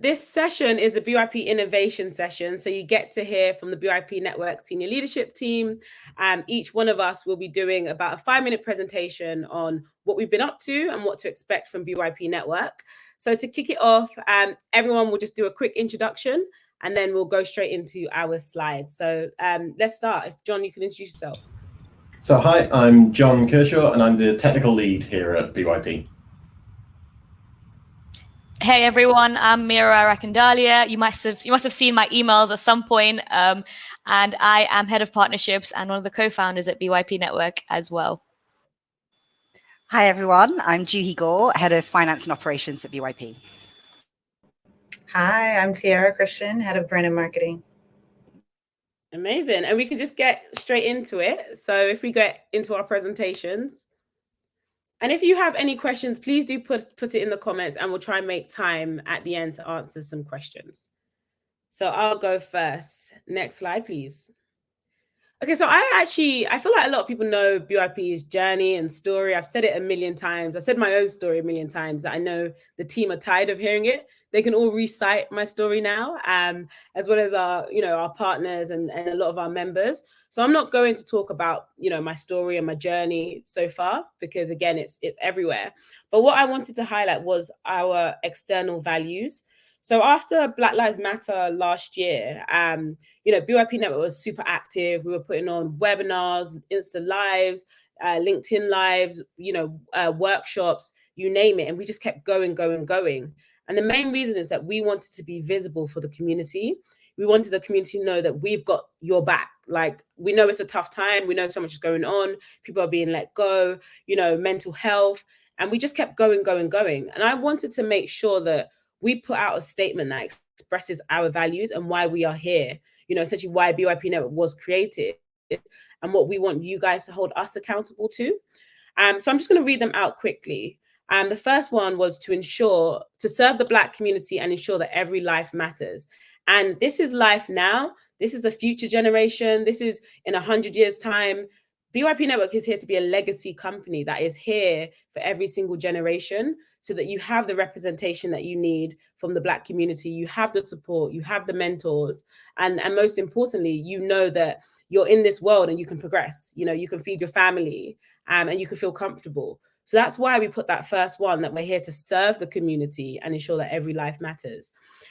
this session is a BYP innovation session. So you get to hear from the BYP Network senior leadership team. Each one of us will be doing about a 5-minute presentation on what we've been up to and what to expect from BYP Network. So to kick it off, everyone will just do a quick introduction and then we'll go straight into our slides. So let's start. If John, you can introduce yourself. So hi, I'm John Kershaw and I'm the technical lead here at BYP. Hey everyone, I'm Mira Rakandalia. You must have seen my emails at some point, and I am head of partnerships and one of the co-founders at BYP Network as well. Hi everyone, I'm Juhi Gore, head of finance and operations at BYP. Hi, I'm Tiara Christian, head of brand and marketing. Amazing, and we can just get straight into it. So if we get into our presentations. And if you have any questions, please do put it in the comments and we'll try and make time at the end to answer some questions. So I'll go first. Next slide, please. Okay, so I feel like a lot of people know BYP's journey and story. I've said it a million times. I've said my own story a million times that I know the team are tired of hearing it. They can all recite my story now, as well as our partners and a lot of our members. So I'm not going to talk about, my story and my journey so far, because again, it's everywhere. But what I wanted to highlight was our external values. So after Black Lives Matter last year, BYP Network was super active. We were putting on webinars, Insta Lives, LinkedIn Lives, workshops, you name it. And we just kept going. And the main reason is that we wanted to be visible for the community. We wanted the community to know that we've got your back. Like, we know it's a tough time. We know so much is going on. People are being let go, mental health. And we just kept going. And I wanted to make sure that we put out a statement that expresses our values and why we are here, essentially why BYP Network was created and what we want you guys to hold us accountable to. So I'm just going to read them out quickly. The first one was to serve the Black community and ensure that every life matters. And this is life now. This is the future generation. This is in 100 years' time. BYP Network is here to be a legacy company that is here for every single generation, so that you have the representation that you need from the Black community. You have the support, you have the mentors, and most importantly, you know that you're in this world and you can progress. You can feed your family, and you can feel comfortable. So that's why we put that first one, that we're here to serve the community and ensure that every life matters.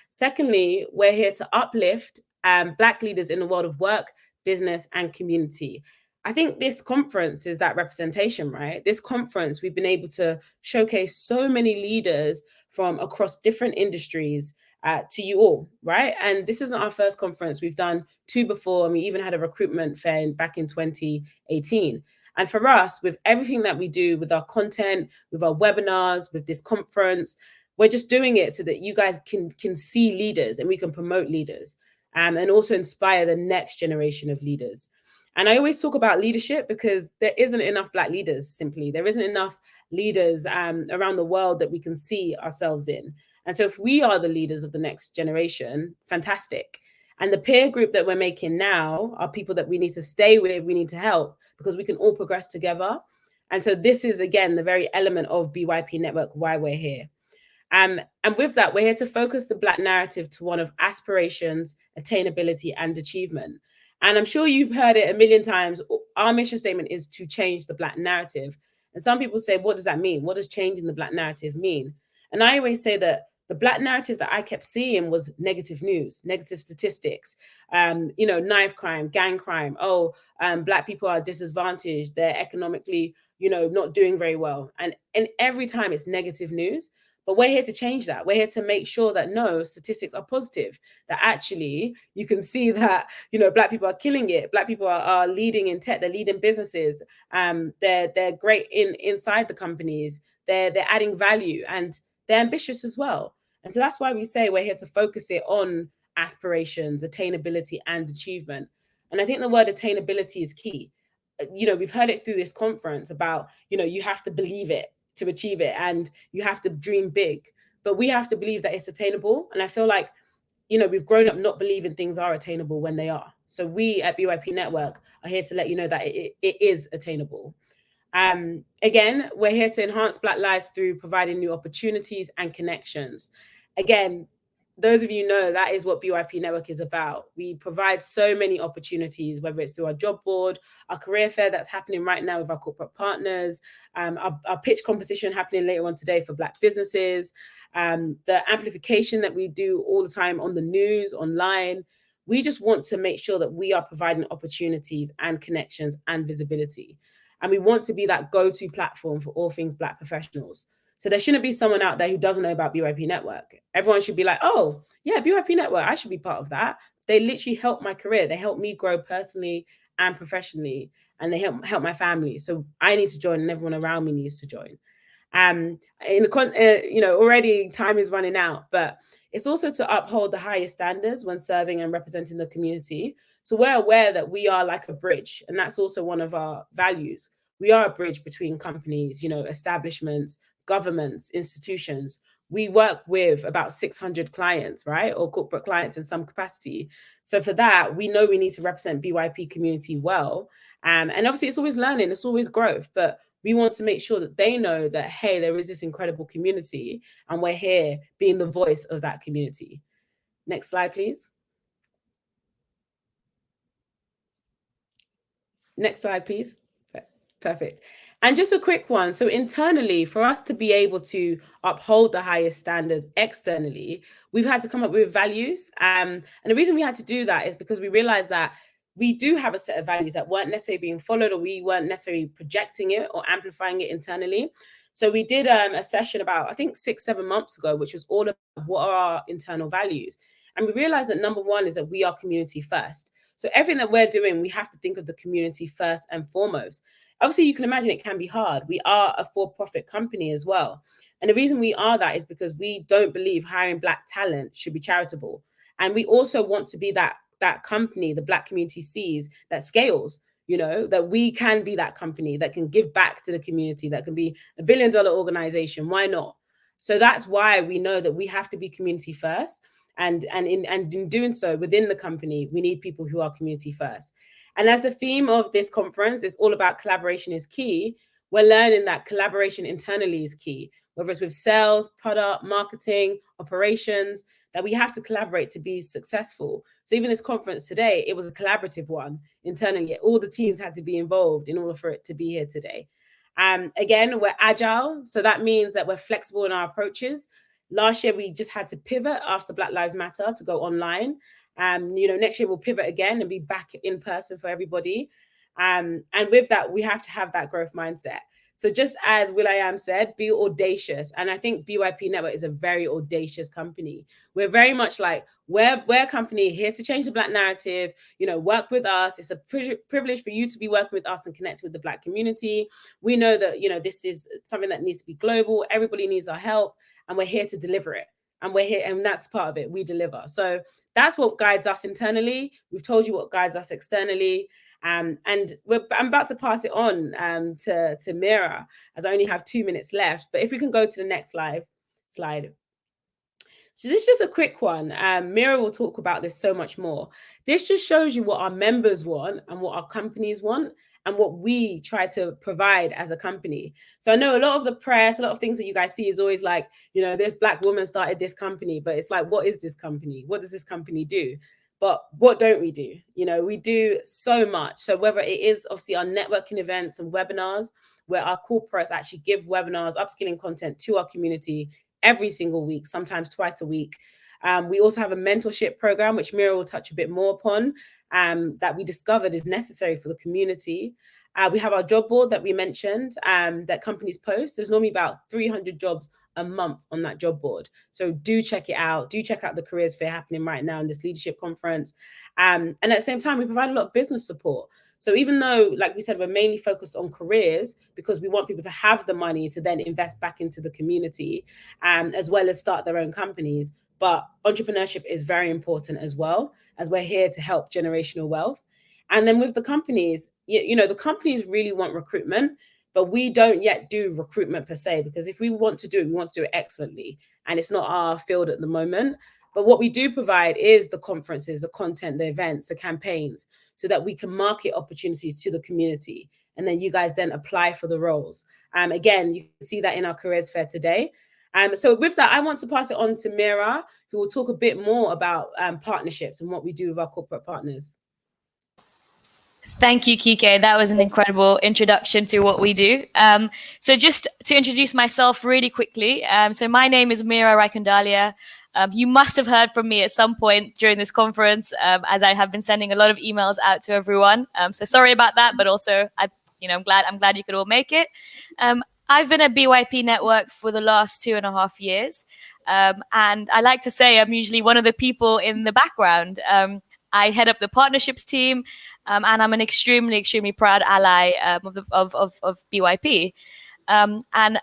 Secondly, we're here to uplift Black leaders in the world of work, business, and community. I think this conference is that representation, right? This conference, we've been able to showcase so many leaders from across different industries to you all, right? And this isn't our first conference. We've done 2 before, and we even had a recruitment fair back in 2018. And for us, with everything that we do, with our content, with our webinars, with this conference, we're just doing it so that you guys can see leaders and we can promote leaders, and also inspire the next generation of leaders. And I always talk about leadership because there isn't enough Black leaders, simply. There isn't enough leaders around the world that we can see ourselves in. And so if we are the leaders of the next generation, fantastic. And the peer group that we're making now are people that we need to stay with, we need to help, because we can all progress together. And so this is, again, the very element of BYP Network, why we're here. And with that, we're here to focus the Black narrative to one of aspirations, attainability, and achievement. And I'm sure you've heard it a million times. Our mission statement is to change the Black narrative. And some people say, what does that mean? What does changing the Black narrative mean? And I always say that the Black narrative that I kept seeing was negative news, negative statistics, knife crime, gang crime. Black people are disadvantaged. They're economically, not doing very well. And every time it's negative news. But we're here to change that. We're here to make sure that no, statistics are positive, that actually you can see that, Black people are killing it. Black people are leading in tech, they're leading businesses. They're great inside the companies. They're adding value, and they're ambitious as well. And so that's why we say we're here to focus it on aspirations, attainability, and achievement. And I think the word attainability is key. We've heard it through this conference about, you have to believe it to achieve it, and you have to dream big, but we have to believe that it's attainable. And I feel like, we've grown up not believing things are attainable when they are. So we at BYP Network are here to let you know that it is attainable. Again, we're here to enhance Black lives through providing new opportunities and connections. Again, those of you know, that is what BYP Network is about. We provide so many opportunities, whether it's through our job board, our career fair that's happening right now with our corporate partners, our pitch competition happening later on today for Black businesses, the amplification that we do all the time on the news, online. We just want to make sure that we are providing opportunities and connections and visibility. And we want to be that go-to platform for all things Black professionals. So there shouldn't be someone out there who doesn't know about BYP Network. Everyone should be like, oh, yeah, BYP Network, I should be part of that. They literally help my career. They help me grow personally and professionally, and they help my family. So I need to join, and everyone around me needs to join. Already time is running out, but it's also to uphold the highest standards when serving and representing the community. So we're aware that we are like a bridge, and that's also one of our values. We are a bridge between companies, establishments, governments, institutions. We work with about 600 clients, right? Or corporate clients in some capacity. So for that, we know we need to represent BYP community well. And obviously it's always learning, it's always growth, but we want to make sure that they know that, hey, there is this incredible community and we're here being the voice of that community. Next slide, please. Next slide, please. Perfect. And just a quick one. So internally, for us to be able to uphold the highest standards externally, we've had to come up with values. And the reason we had to do that is because we realized that we do have a set of values that weren't necessarily being followed, or we weren't necessarily projecting it or amplifying it internally. So we did a session about, I think 6-7 months ago, which was all about what are our internal values. And we realized that number one is that we are community first. So everything that we're doing, we have to think of the community first and foremost. Obviously, you can imagine it can be hard. We are a for-profit company as well. And the reason we are that is because we don't believe hiring Black talent should be charitable. And we also want to be that company the Black community sees that scales, that we can be that company that can give back to the community, that can be $1 billion organization. Why not? So that's why we know that we have to be community first. And in doing so within the company, we need people who are community first. And as the theme of this conference is all about collaboration is key, we're learning that collaboration internally is key, whether it's with sales, product, marketing, operations, that we have to collaborate to be successful. So even this conference today, it was a collaborative one internally. All the teams had to be involved in order for it to be here today. Again, we're agile. So that means that we're flexible in our approaches. Last year, we just had to pivot after Black Lives Matter to go online. Next year we'll pivot again and be back in person for everybody. And with that, we have to have that growth mindset. So just as will.i.am said, be audacious. And I think BYP Network is a very audacious company. We're very much like, we're a company here to change the Black narrative, work with us. It's a privilege for you to be working with us and connect with the Black community. We know that, this is something that needs to be global. Everybody needs our help, and we're here to deliver it. And we're here, and that's part of it. We deliver. So that's what guides us internally. We've told you what guides us externally. And I'm about to pass it on to Mira, as I only have 2 minutes left. But if we can go to the next slide. So this is just a quick one. Mira will talk about this so much more. This just shows you what our members want and what our companies want and what we try to provide as a company. So I know a lot of the press, a lot of things that you guys see is always like, this Black woman started this company, but it's like, what is this company? What does this company do? But what don't we do? We do so much. So whether it is obviously our networking events and webinars, where our corporates actually give webinars, upskilling content to our community every single week, sometimes twice a week. We also have a mentorship program, which Mira will touch a bit more upon, that we discovered is necessary for the community. We have our job board that we mentioned, that companies post. There's normally about 300 jobs a month on that job board. So do check it out. Do check out the careers fair happening right now in this leadership conference. And at the same time, we provide a lot of business support. So even though, like we said, we're mainly focused on careers because we want people to have the money to then invest back into the community, as well as start their own companies. But entrepreneurship is very important as well, as we're here to help generational wealth. And then with the companies, the companies really want recruitment, but we don't yet do recruitment per se, because if we want to do it, we want to do it excellently. And it's not our field at the moment. But what we do provide is the conferences, the content, the events, the campaigns, so that we can market opportunities to the community. And then you guys then apply for the roles. Again, you can see that in our careers fair today. So with that, I want to pass it on to Mira, who will talk a bit more about partnerships and what we do with our corporate partners. Thank you, Kike. That was an incredible introduction to what we do. So just to introduce myself really quickly. So my name is Mira Raikundalia. You must have heard from me at some point during this conference, as I have been sending a lot of emails out to everyone. So sorry about that, but also I'm glad you could all make it. I've been at BYP Network for the last 2.5 years. And I like to say I'm usually one of the people in the background. I head up the partnerships team, and I'm an extremely, extremely proud ally of BYP. And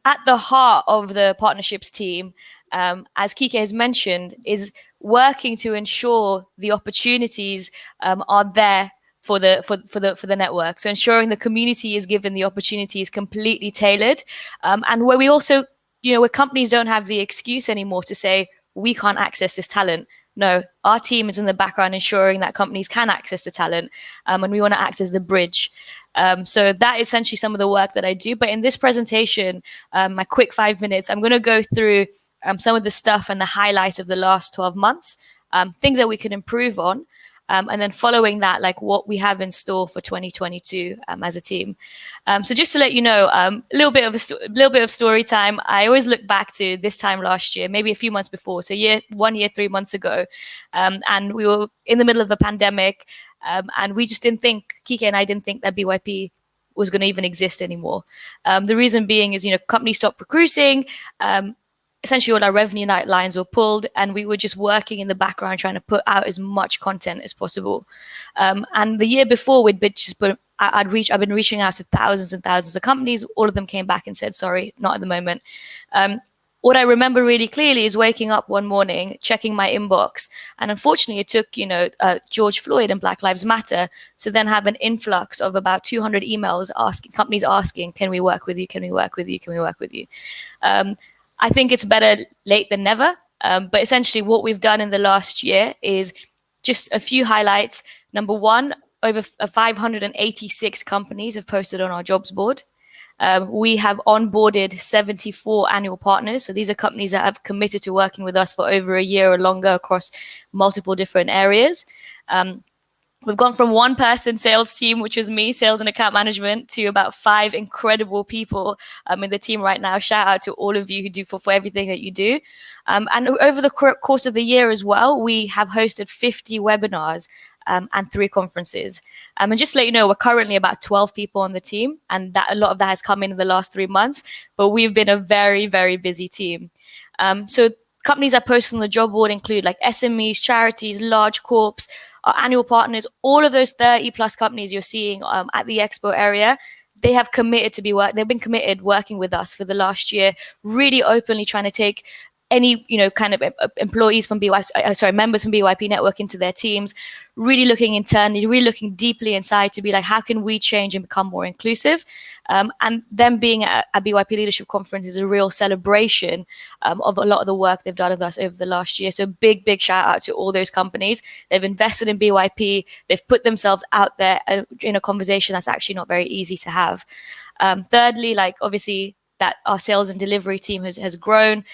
at the heart of the partnerships team, as Kike has mentioned, is working to ensure the opportunities are there for the network. So ensuring the community is given the opportunities completely tailored, and where we also, where companies don't have the excuse anymore to say we can't access this talent. No, our team is in the background ensuring that companies can access the talent, and we want to act as the bridge. So that is essentially some of the work that I do. But in this presentation, my quick 5 minutes, I'm going to go through some of the stuff and the highlights of the last 12 months, things that we can improve on. And then following that, like what we have in store for 2022 as a team. So just to let you know, a little bit of story time. I always look back to this time last year, maybe a few months before. So 1 year, 3 months ago, and we were in the middle of a pandemic, and we just didn't think, Kike and I didn't think that BYP was going to even exist anymore. The reason being is, companies stopped recruiting. Essentially all our revenue lines were pulled, and we were just working in the background trying to put out as much content as possible. And the year before, I've been reaching out to thousands and thousands of companies. All of them came back and said, sorry, not at the moment. What I remember really clearly is waking up one morning, checking my inbox. And unfortunately, it took, George Floyd and Black Lives Matter to then have an influx of about 200 emails companies asking, can we work with you? Can we work with you? Can we work with you? I think it's better late than never. But essentially what we've done in the last year is just a few highlights. Number one, over 586 companies have posted on our jobs board. We have onboarded 74 annual partners. So these are companies that have committed to working with us for over a year or longer across multiple different areas. We've gone from one person sales team, which was me, sales and account management, to about 5 incredible people in the team right now. Shout out to all of you who do for everything that you do. And over the course of the year as well, we have hosted 50 webinars and 3 conferences. And just to let you know, we're currently about 12 people on the team, and that a lot of that has come in the last 3 months, but we've been a very, very busy team. So companies that post on the job board include like SMEs, charities, large corps, our annual partners, all of those 30 plus companies you're seeing at the expo area. They have committed they've been committed working with us for the last year, really openly trying to take any, kind of employees from members from BYP Network into their teams, really looking internally, really looking deeply inside to be like, how can we change and become more inclusive? And them being at BYP Leadership Conference is a real celebration of a lot of the work they've done with us over the last year. So big, big shout out to all those companies. They've invested in BYP. They've put themselves out there in a conversation that's actually not very easy to have. Thirdly, obviously, that our sales and delivery team has grown.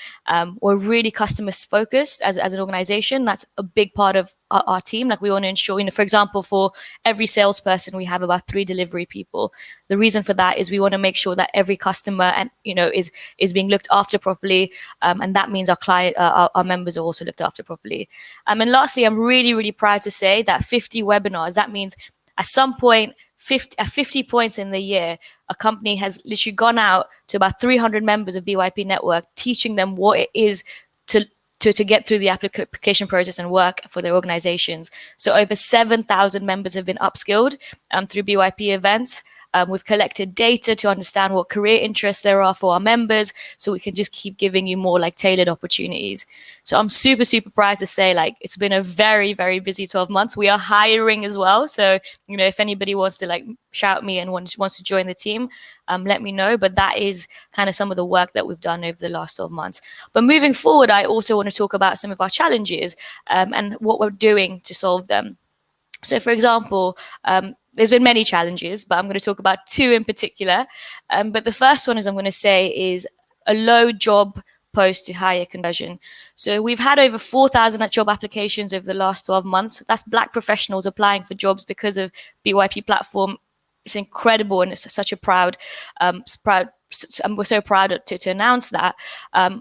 We're really customer focused as an organization. That's a big part of our team. We want to ensure, for example, for every salesperson, we have about 3 delivery people. The reason for that is we want to make sure that every customer is being looked after properly. And that means our members are also looked after properly. And lastly, I'm really, really proud to say that 50 webinars, that means at some point, 50 points in the year, a company has literally gone out to about 300 members of BYP Network, teaching them what it is to get through the application process and work for their organizations. So over 7,000 members have been upskilled through BYP events. We've collected data to understand what career interests there are for our members, so we can just keep giving you more tailored opportunities. So I'm super, super proud to say it's been a very, very busy 12 months. We are hiring as well. So, if anybody wants to shout me and wants to join the team, let me know. But that is kind of some of the work that we've done over the last 12 months. But moving forward, I also want to talk about some of our challenges and what we're doing to solve them. So for example, there's been many challenges, but I'm going to talk about 2 in particular. But the first one I'm going to say is a low job post to hire conversion. So we've had over 4,000 job applications over the last 12 months. That's Black professionals applying for jobs because of BYP platform. It's incredible, and it's such a and we're so proud to announce that.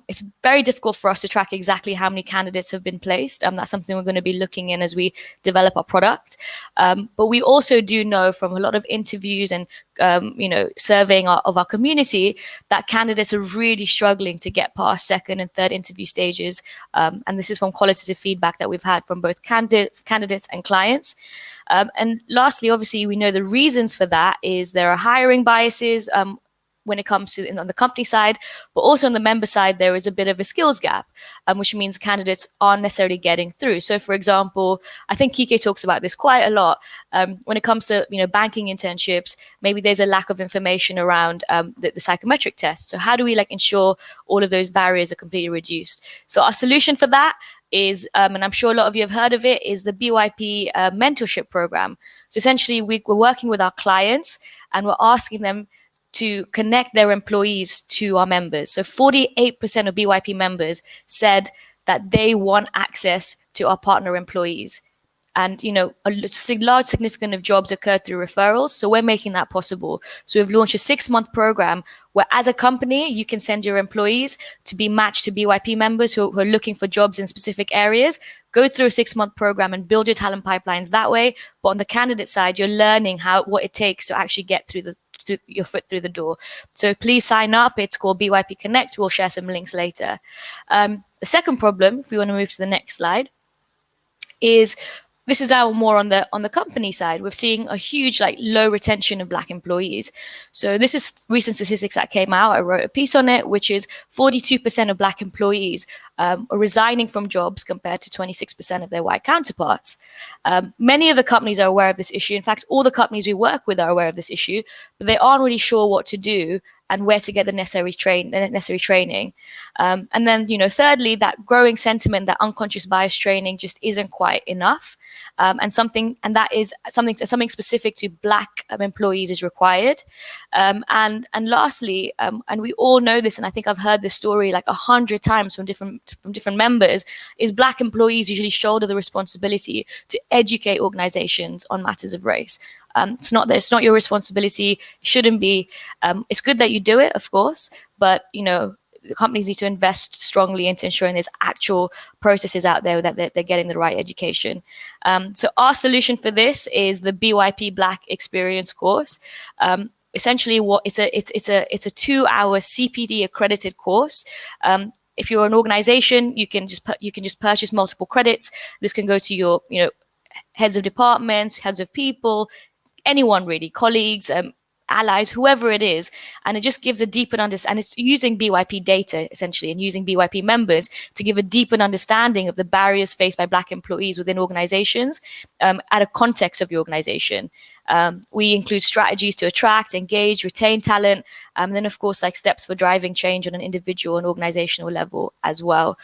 It's very difficult for us to track exactly how many candidates have been placed. That's something we're going to be looking in as we develop our product. But we also do know from a lot of interviews and surveying of our community that candidates are really struggling to get past second and third interview stages. And this is from qualitative feedback that we've had from both candidates and clients. And lastly, obviously, we know the reasons for that is there are hiring biases when it comes to on the company side, but also on the member side, there is a bit of a skills gap, which means candidates aren't necessarily getting through. So, for example, I think Kike talks about this quite a lot. When it comes to banking internships, maybe there's a lack of information around the psychometric test. So, how do we ensure all of those barriers are completely reduced? So, our solution for that is, and I'm sure a lot of you have heard of it, is the BYP Mentorship Program. So, essentially, we're working with our clients and we're asking them to connect their employees to our members. So 48% of BYP members said that they want access to our partner employees. And, a large significant of jobs occur through referrals. So we're making that possible. So we've launched a 6-month program where as a company, you can send your employees to be matched to BYP members who are looking for jobs in specific areas. Go through a 6-month program and build your talent pipelines that way. But on the candidate side, you're learning what it takes to actually get through your foot through the door. So please sign up. It's called BYP Connect. We'll share some links later. The second problem, if we want to move to the next slide, is this is now more on the company side. We're seeing a huge low retention of Black employees. So this is recent statistics that came out. I wrote a piece on it, which is 42% of Black employees are resigning from jobs compared to 26% of their white counterparts. Many of the companies are aware of this issue. In fact, all the companies we work with are aware of this issue, but they aren't really sure what to do and where to get the necessary training. And then, thirdly, that growing sentiment that unconscious bias training just isn't quite enough. And that is something specific to Black employees is required. And lastly, and we all know this, and I think I've heard this story 100 times from different members, is Black employees usually shoulder the responsibility to educate organizations on matters of race. It's not your responsibility. It shouldn't be. It's good that you do it, of course, but the companies need to invest strongly into ensuring there's actual processes out there that they're getting the right education. So our solution for this is the BYP Black Experience course. Essentially, it's a 2-hour CPD accredited course. If you're an organization, you can just purchase multiple credits. This can go to your heads of departments, heads of people, anyone really, colleagues, allies, whoever it is, and it just gives a deeper understanding. And it's using BYP data essentially, and using BYP members to give a deeper understanding of the barriers faced by Black employees within organizations at a context of your organization. We include strategies to attract, engage, retain talent, and then of course steps for driving change on an individual and organizational level as well.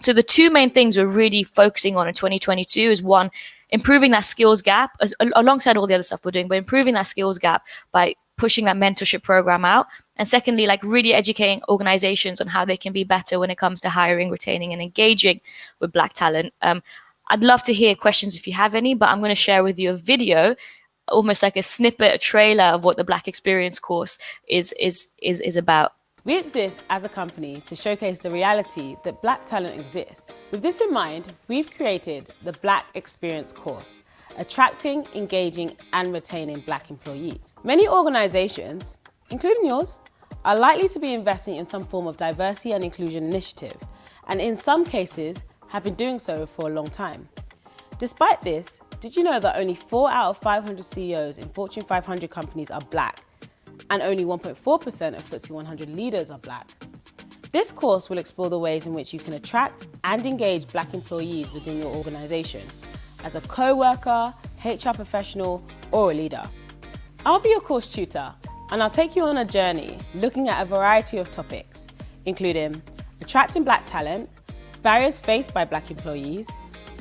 So the two main things we're really focusing on in 2022 is one, improving that skills gap alongside all the other stuff we're doing, but improving that skills gap by pushing that mentorship program out. And secondly, really educating organizations on how they can be better when it comes to hiring, retaining, and engaging with Black talent. I'd love to hear questions if you have any, but I'm going to share with you a video, almost like a snippet, a trailer of what the Black Experience course is about. We exist as a company to showcase the reality that Black talent exists. With this in mind, we've created the Black Experience course, attracting, engaging, and retaining Black employees. Many organizations, including yours, are likely to be investing in some form of diversity and inclusion initiative, and in some cases have been doing so for a long time. Despite this, did you know that only 4 out of 500 CEOs in Fortune 500 companies are Black? And only 1.4% of FTSE 100 leaders are Black. This course will explore the ways in which you can attract and engage Black employees within your organization as a co-worker, HR professional, or a leader. I'll be your course tutor, and I'll take you on a journey looking at a variety of topics, including attracting Black talent, barriers faced by Black employees,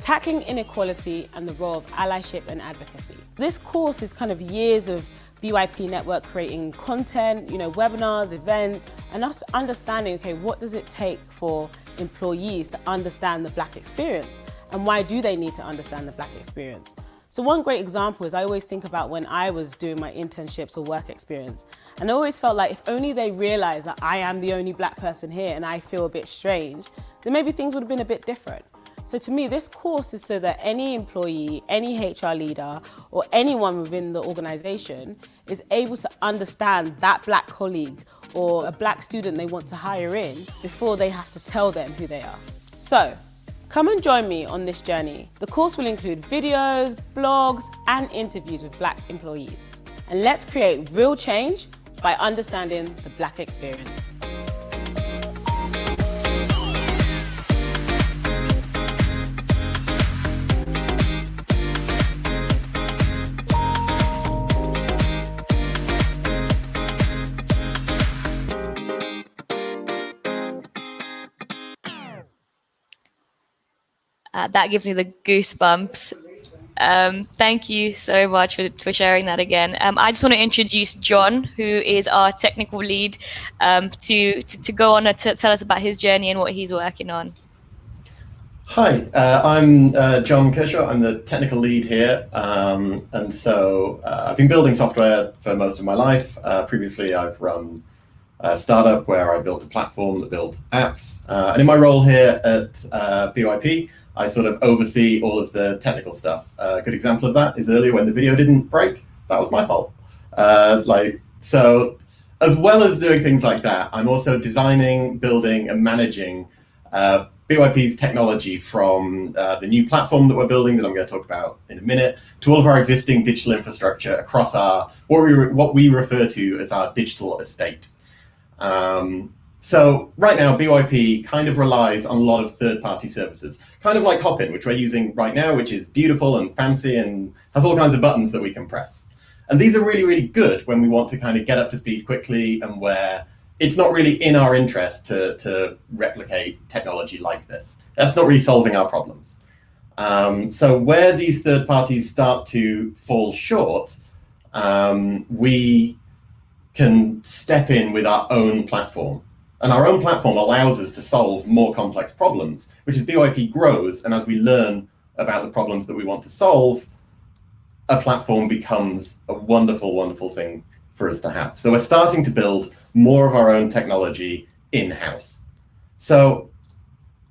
tackling inequality, and the role of allyship and advocacy. This course is kind of years of BYP Network creating content, webinars, events, and us understanding, okay, what does it take for employees to understand the Black experience? And why do they need to understand the Black experience? So one great example is I always think about when I was doing my internships or work experience. And I always felt like if only they realized that I am the only Black person here and I feel a bit strange, then maybe things would have been a bit different. So to me, this course is so that any employee, any HR leader, or anyone within the organization is able to understand that Black colleague or a Black student they want to hire in before they have to tell them who they are. So, come and join me on this journey. The course will include videos, blogs, and interviews with Black employees. And let's create real change by understanding the Black experience. That gives me the goosebumps. Thank you so much for sharing that again. I just want to introduce John, who is our technical lead, to go on and tell us about his journey and what he's working on. Hi, I'm John Kershaw. I'm the technical lead here. And so I've been building software for most of my life. Previously, I've run a startup where I built a platform that built apps. And in my role here at BYP, I sort of oversee all of the technical stuff. A good example of that is earlier when the video didn't break. That was my fault. So as well as doing things like that, I'm also designing, building, and managing BYP's technology from the new platform that we're building that I'm going to talk about in a minute to all of our existing digital infrastructure across our what we refer to as our digital estate. So right now, BYP kind of relies on a lot of third-party services, kind of like Hopin, which we're using right now, which is beautiful and fancy and has all kinds of buttons that we can press. And these are really, really good when we want to kind of get up to speed quickly and where it's not really in our interest to replicate technology like this. That's not really solving our problems. So where these third parties start to fall short, we can step in with our own platform. And our own platform allows us to solve more complex problems, which as BYP grows and as we learn about the problems that we want to solve, a platform becomes a wonderful, wonderful thing for us to have. So we're starting to build more of our own technology in-house. So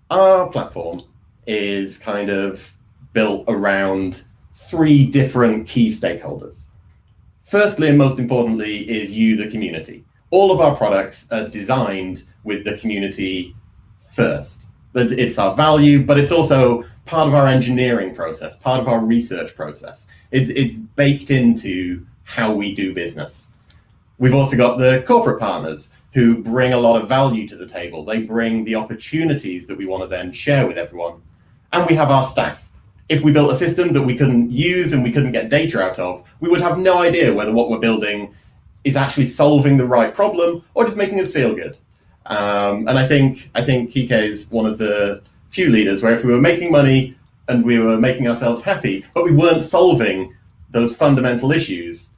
our platform is kind of built around three different key stakeholders. Firstly, and most importantly, is you, the community. All of our products are designed with the community first. It's our value, but it's also part of our engineering process, part of our research process. It's baked into how we do business. We've also got the corporate partners who bring a lot of value to the table. They bring the opportunities that we want to then share with everyone. And we have our staff. If we built a system that we couldn't use and we couldn't get data out of, we would have no idea whether what we're building is actually solving the right problem or just making us feel good. And I think Kike is one of the few leaders where if we were making money and we were making ourselves happy, but we weren't solving those fundamental issues,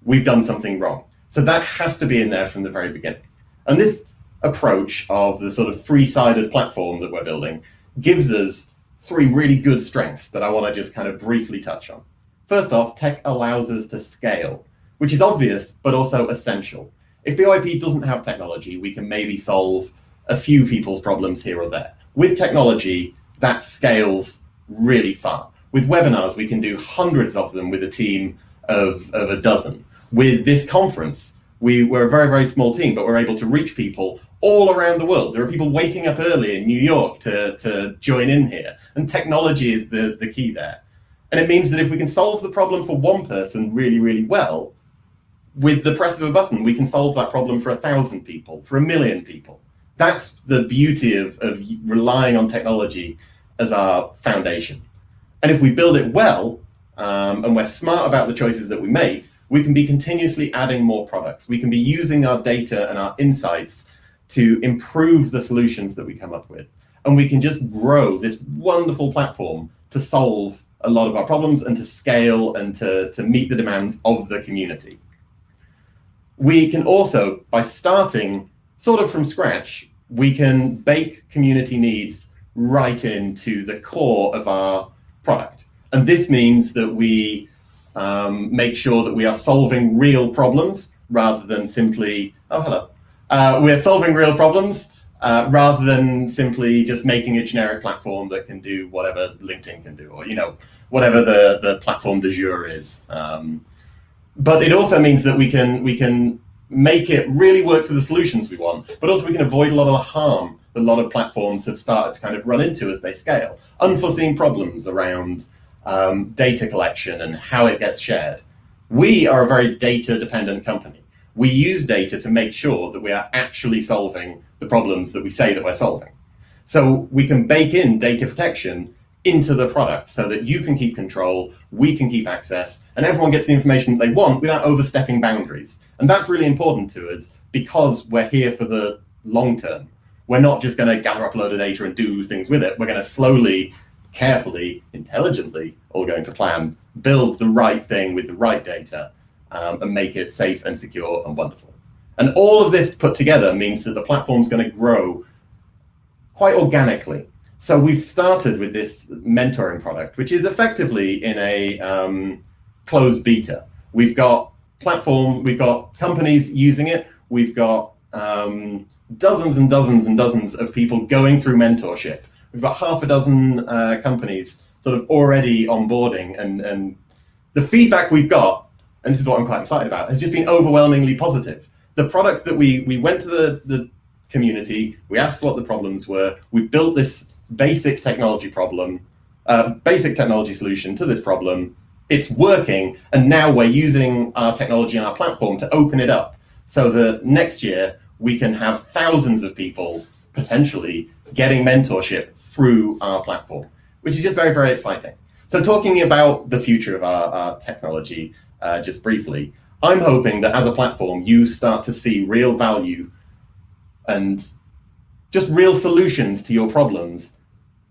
we've done something wrong. So that has to be in there from the very beginning. And this approach of the sort of three-sided platform that we're building gives us three really good strengths that I want to just kind of briefly touch on. First off, tech allows us to scale, which is obvious, but also essential. If BYP doesn't have technology, we can maybe solve a few people's problems here or there. With technology, that scales really far. With webinars, we can do hundreds of them with a team of a dozen. With this conference, we're a very, very small team, but we're able to reach people all around the world. There are people waking up early in New York to join in here, and technology is the key there. And it means that if we can solve the problem for one person really, really well, with the press of a button, we can solve that problem for 1,000 people, for 1 million people. That's the beauty of relying on technology as our foundation. And if we build it well, and we're smart about the choices that we make, we can be continuously adding more products. We can be using our data and our insights to improve the solutions that we come up with. And we can just grow this wonderful platform to solve a lot of our problems and to scale and to meet the demands of the community. We can also, by starting sort of from scratch, we can bake community needs right into the core of our product. And this means that we make sure that we are solving real problems rather than simply, oh, hello. We're solving real problems rather than simply just making a generic platform that can do whatever LinkedIn can do, or, you know, whatever the platform du jour is. But it also means that we can make it really work for the solutions we want, but also we can avoid a lot of the harm that a lot of platforms have started to kind of run into as they scale. Unforeseen problems around data collection and how it gets shared. We are a very data-dependent company. We use data to make sure that we are actually solving the problems that we say that we're solving. So we can bake in data protection into the product so that you can keep control, we can keep access, and everyone gets the information that they want without overstepping boundaries. And that's really important to us because we're here for the long term. We're not just going to gather up a load of data and do things with it. We're going to slowly, carefully, intelligently, all going to plan, build the right thing with the right data and make it safe and secure and wonderful. And all of this put together means that the platform's going to grow quite organically. So we've started with this mentoring product, which is effectively in a closed beta. We've got companies using it. We've got dozens and dozens and dozens of people going through mentorship. We've got half a dozen companies sort of already onboarding, and the feedback we've got, and this is what I'm quite excited about, has just been overwhelmingly positive. The product that we went to the community, we asked what the problems were, we built this basic technology solution to this problem. It's working, and now we're using our technology and our platform to open it up so that next year we can have thousands of people potentially getting mentorship through our platform, which is just very, very exciting. So talking about the future of our technology, just briefly, I'm hoping that as a platform, you start to see real value and just real solutions to your problems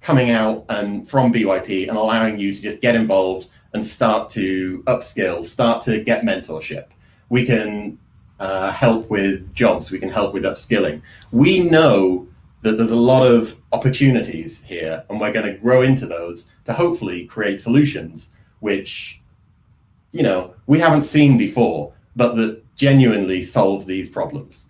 coming out and from BYP and allowing you to just get involved and start to upskill, start to get mentorship. We can help with jobs, we can help with upskilling. We know that there's a lot of opportunities here, and we're going to grow into those to hopefully create solutions which, you know, we haven't seen before, but that genuinely solve these problems.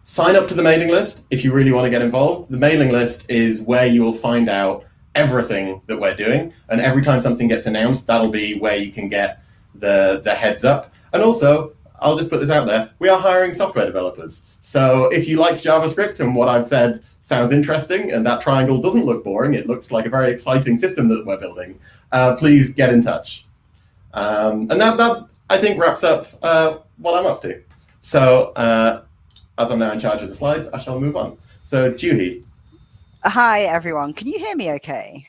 Sign up to the mailing list if you really want to get involved. The mailing list is where you will find out everything that we're doing, and every time something gets announced, that'll be where you can get the heads up. And also, I'll just put this out there, we are hiring software developers. So if you like JavaScript and what I've said sounds interesting and that triangle doesn't look boring, it looks like a very exciting system that we're building, please get in touch. And that I think wraps up what I'm up to. So as I'm now in charge of the slides, I shall move on. So Juhi. Hi, everyone. Can you hear me okay?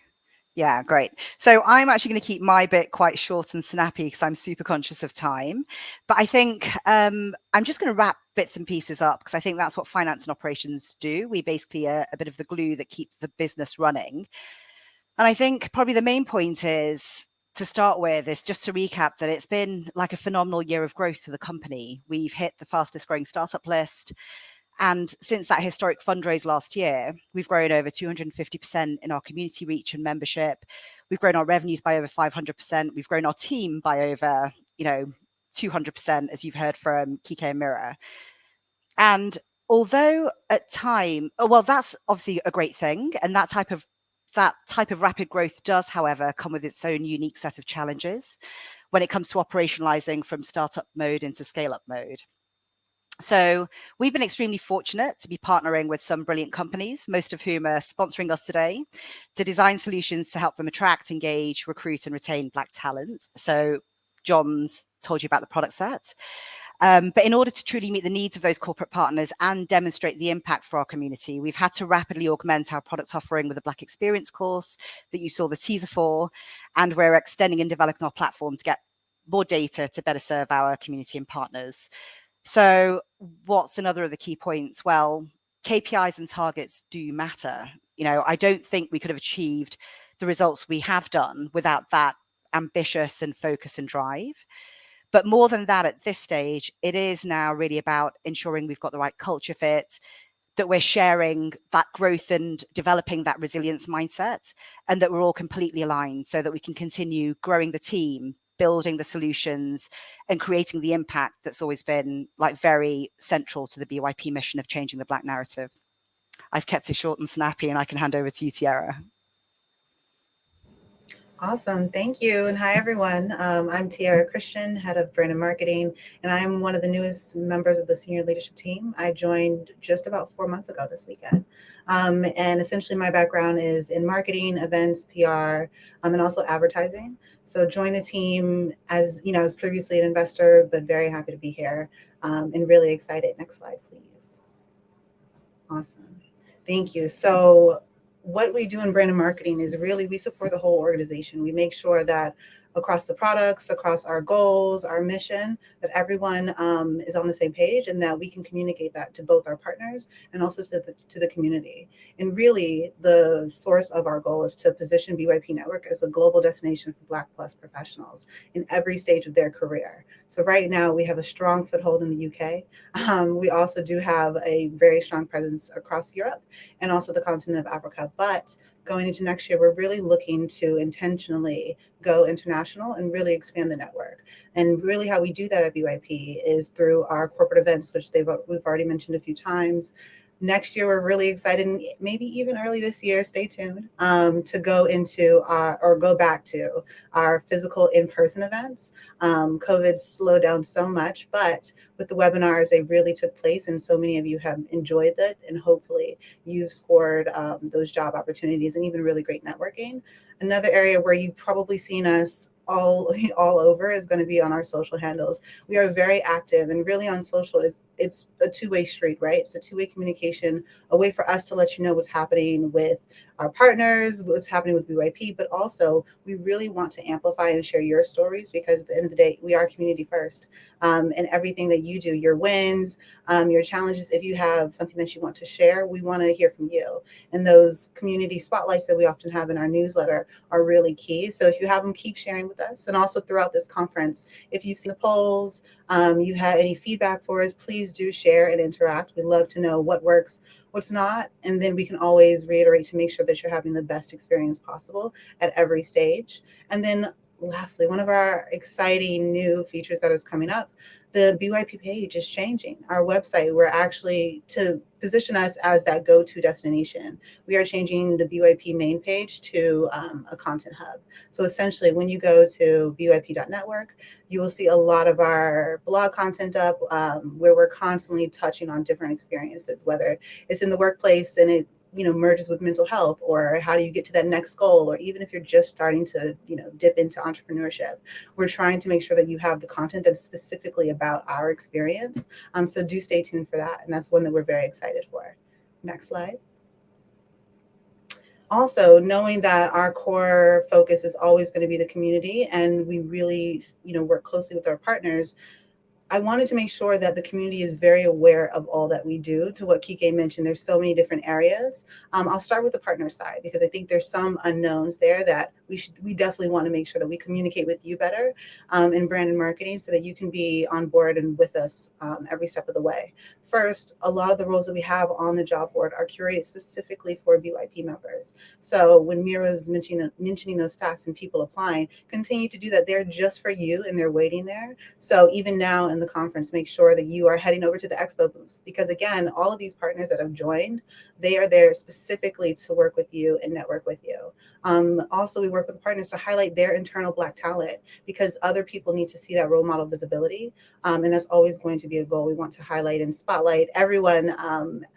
Yeah, great. So I'm actually going to keep my bit quite short and snappy because I'm super conscious of time. But I think I'm just going to wrap bits and pieces up because I think that's what finance and operations do. We basically are a bit of the glue that keeps the business running. And I think probably the main point is, to start with, is just to recap that it's been like a phenomenal year of growth for the company. We've hit the fastest growing startup list. And since that historic fundraise last year, we've grown over 250% in our community reach and membership. We've grown our revenues by over 500%. We've grown our team by over, 200%, as you've heard from Kike and Mira. And although at time, well, that's obviously a great thing. And that type of rapid growth does, however, come with its own unique set of challenges when it comes to operationalizing from startup mode into scale-up mode. So we've been extremely fortunate to be partnering with some brilliant companies, most of whom are sponsoring us today, to design solutions to help them attract, engage, recruit, and retain Black talent. So John's told you about the product set. But in order to truly meet the needs of those corporate partners and demonstrate the impact for our community, we've had to rapidly augment our product offering with a Black Experience course that you saw the teaser for. And we're extending and developing our platform to get more data to better serve our community and partners. So what's another of the key points? Well, KPIs and targets do matter. I don't think we could have achieved the results we have done without that ambitious and focus and drive. But more than that, at this stage, it is now really about ensuring we've got the right culture fit, that we're sharing that growth and developing that resilience mindset, and that we're all completely aligned so that we can continue growing the team, building the solutions, and creating the impact that's always been like very central to the BYP mission of changing the Black narrative. I've kept it short and snappy, and I can hand over to you, Tiara. Awesome. Thank you. And hi, everyone. I'm Tiara Christian, head of brand and marketing, and I'm one of the newest members of the senior leadership team. I joined just about 4 months ago this weekend. And essentially my background is in marketing, events, PR, and also advertising. So joined the team as, you know, I was previously an investor, but very happy to be here and really excited. Next slide, please. Awesome. Thank you. So what we do in brand and marketing is really we support the whole organization. We make sure that across the products, across our goals, our mission, that everyone is on the same page and that we can communicate that to both our partners and also to the community. And really the source of our goal is to position BYP Network as a global destination for Black plus professionals in every stage of their career. So right now we have a strong foothold in the UK. We also do have a very strong presence across Europe and also the continent of Africa. But going into next year, we're really looking to intentionally go international and really expand the network. And really how we do that at BYP is through our corporate events, which we've already mentioned a few times. Next year, we're really excited, and maybe even early this year, stay tuned, to go back to our physical in-person events. COVID slowed down so much, but with the webinars, they really took place, and so many of you have enjoyed it, and hopefully you've scored those job opportunities and even really great networking. Another area where you've probably seen us all over is going to be on our social handles. We are very active, and really on social it's a two-way street, right? It's a two-way communication, a way for us to let you know what's happening with our partners, what's happening with BYP, but also we really want to amplify and share your stories, because at the end of the day, we are community first. And everything that you do, your wins, your challenges, if you have something that you want to share, we want to hear from you. And those community spotlights that we often have in our newsletter are really key. So if you have them, keep sharing with us. And also throughout this conference, if you've seen the polls, you have any feedback for us, please do share and interact. We'd love to know what works, what's not, and then we can always reiterate to make sure that you're having the best experience possible at every stage. And then lastly, one of our exciting new features that is coming up, the BYP page is changing. Our website, we're actually, to position us as that go-to destination, we are changing the BYP main page to a content hub. So essentially, when you go to byp.network, you will see a lot of our blog content up where we're constantly touching on different experiences, whether it's in the workplace and it merges with mental health, or how do you get to that next goal, or even if you're just starting to dip into entrepreneurship. We're trying to make sure that you have the content that's specifically about our experience. So do stay tuned for that, and that's one that we're very excited for. Next slide. Also, knowing that our core focus is always going to be the community, and we really work closely with our partners, I wanted to make sure that the community is very aware of all that we do. To what Kike mentioned, there's so many different areas. I'll start with the partner side, because I think there's some unknowns there that we definitely want to make sure that we communicate with you better in brand and marketing, so that you can be on board and with us every step of the way. First, a lot of the roles that we have on the job board are curated specifically for BYP members. So when Mira was mentioning those stats and people applying, continue to do that. They're just for you, and they're waiting there. So even now in the conference, make sure that you are heading over to the expo booths, because again, all of these partners that have joined, they are there specifically to work with you and network with you. Also, we work with partners to highlight their internal Black talent, because other people need to see that role model visibility. And that's always going to be a goal. We want to highlight and spotlight everyone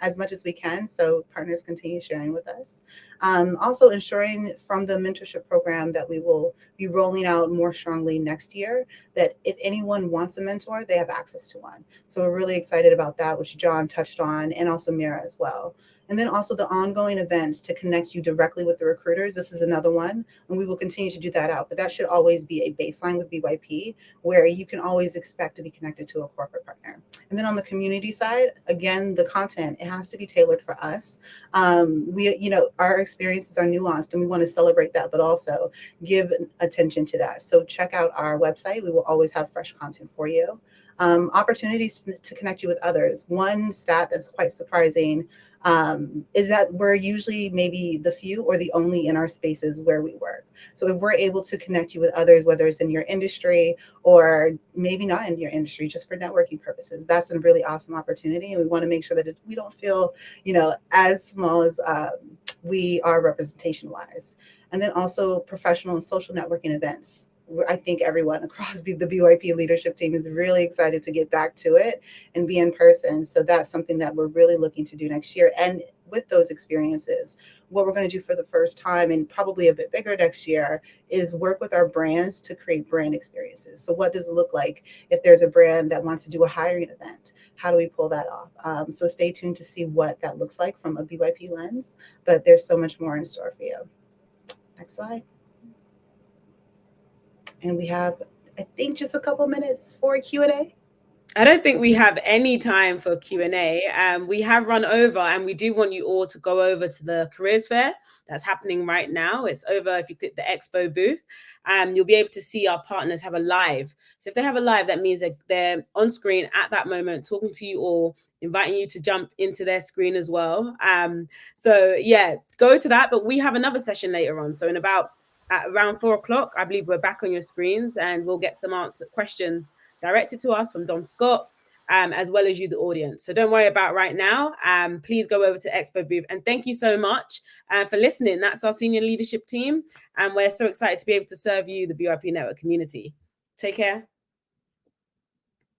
as much as we can, so partners continue sharing with us. Also ensuring from the mentorship program that we will be rolling out more strongly next year, that if anyone wants a mentor, they have access to one. So we're really excited about that, which John touched on, and also Mira as well. And then also the ongoing events to connect you directly with the recruiters. This is another one, and we will continue to do that out. But that should always be a baseline with BYP, where you can always expect to be connected to a corporate partner. And then on the community side, again, the content, it has to be tailored for us. Our experiences are nuanced, and we want to celebrate that, but also give attention to that. So check out our website. We will always have fresh content for you. Opportunities to connect you with others. One stat that's quite surprising is that we're usually maybe the few or the only in our spaces where we work. So if we're able to connect you with others, whether it's in your industry or maybe not in your industry, just for networking purposes, that's a really awesome opportunity. And we want to make sure that we don't feel, as small as we are representation wise. And then also professional and social networking events. I think everyone across the BYP leadership team is really excited to get back to it and be in person. So that's something that we're really looking to do next year. And with those experiences, what we're going to do for the first time and probably a bit bigger next year is work with our brands to create brand experiences. So what does it look like if there's a brand that wants to do a hiring event? How do we pull that off? So stay tuned to see what that looks like from a BYP lens, but there's so much more in store for you. Next slide. And we have, I think, just a couple minutes for a Q&A. I don't think we have any time for Q&A. We have run over, and we do want you all to go over to the careers fair that's happening right now. It's over if you click the expo booth. You'll be able to see our partners have a live. So if they have a live, that means that they're on screen at that moment, talking to you all, inviting you to jump into their screen as well. So yeah, go to that. But we have another session later on. So at around 4 o'clock, I believe we're back on your screens, and we'll get some questions directed to us from Don Scott, as well as you, the audience. So don't worry about right now. Please go over to Expo booth. And thank you so much for listening. That's our senior leadership team. And we're so excited to be able to serve you, the BYP Network community. Take care.